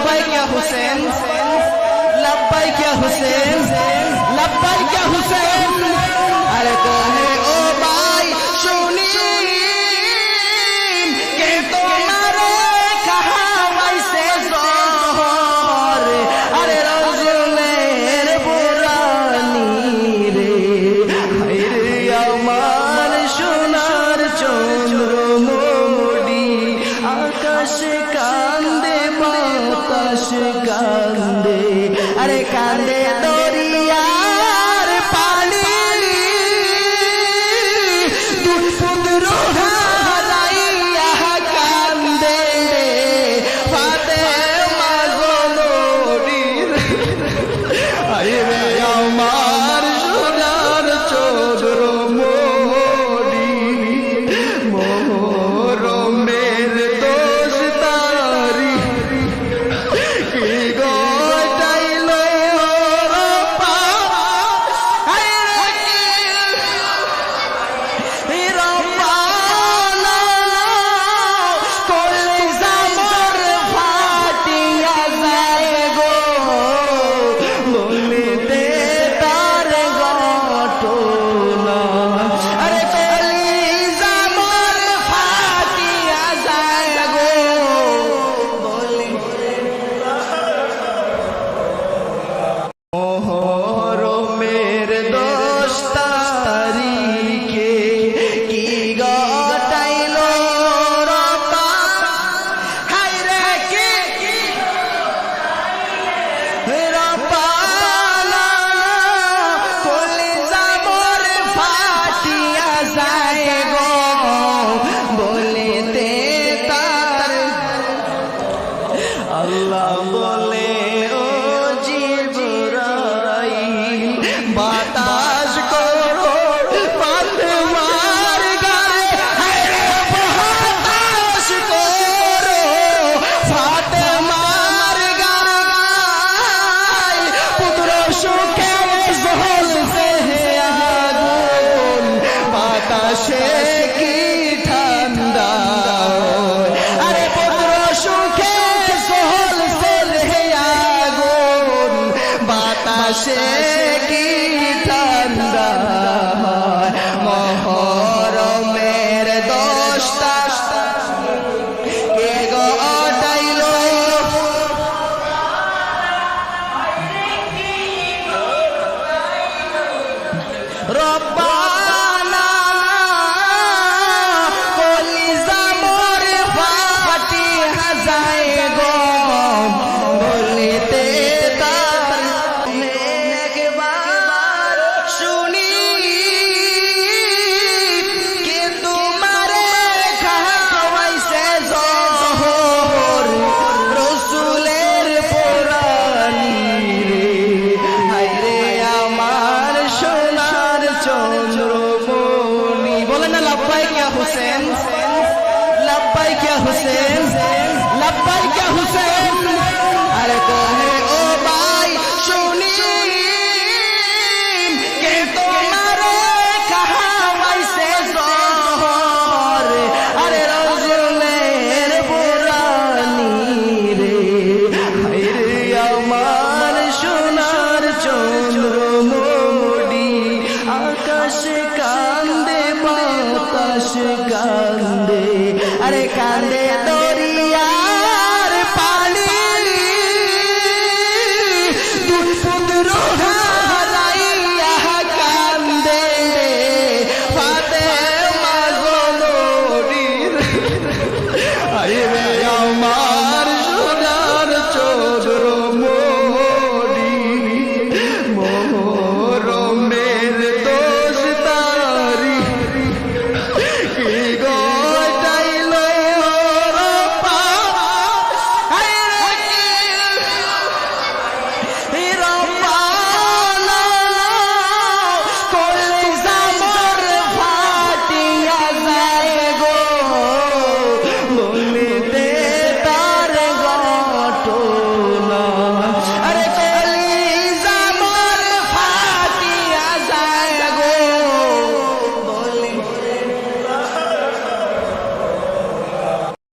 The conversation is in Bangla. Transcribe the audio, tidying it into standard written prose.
लब्बाइक या हुसैन, लब्बाइक या हुसैन, लब्बाइक या हुसैन। अरे कहे ओ भाई सुनी के तुम्हारे कहा वैसे जोहर, अरे रसूलेर पुरानी रे रे আমার সোনার চন্দ্রমণি আকাশ কান্দে বাতাস কান্দে, আরে কান্দে দরিয়ার পানি দুই পুত্র হারাইয়া কান্দে ফাতেমা গো নবীর, আরে রে আমার সোনার চন্দ্রমণি মোহরমের দোষ তারি কি গোটাইল রপা, আরে কি রপানা কলিজা মোর ফাটিয়া যায় গো বলিতে তার ঘটনা, আরে কলিজা মোর ফাটিয়া যায় গো বলিতে মোহরমের 10 তারিখে কি ঘটাইল রপা, হায়রে কি রপানা কলিজা মোর ফাটিয়া যায় গো বলিতে তার আল্লাহ বলে ও জিবরাইল বাতাস করো ফাতেমার গায়ে, হায়রে বাতাস করো ফাতেমার গায়ে, পুত্র সুখে জ্বলছে আগুন বাতাসে কি ঠান্ডা, আরে পুত্র সুখে জ্বলছে আগুন বাতাসে কি ঠান্ডা। মহরমের 10 কে ঘটাইল রব্বানা কলিজা মোর ফাটিয়া যায় গো বলিতে তার একবার শুনি কে তোমারে খাওয়াইছে জহর রসুলের পুরানি রে, হায়রে আমার সোনার চন্দ্রমণি। বলেন না লব্বাইক ইয়া হুসেন, লব্বাইক ইয়া হুসেন, লব্বাইক ইয়া হুসেন। আরে কহে ও ভাই শুনি কে তোমারে খাওয়াইছে জহর, আরে রসুলের পুরানি রে হায়রে আমার সোনার চন্দ্রমণি আকাশ কান্দে বাতাস কান্দে, আরে কান্দে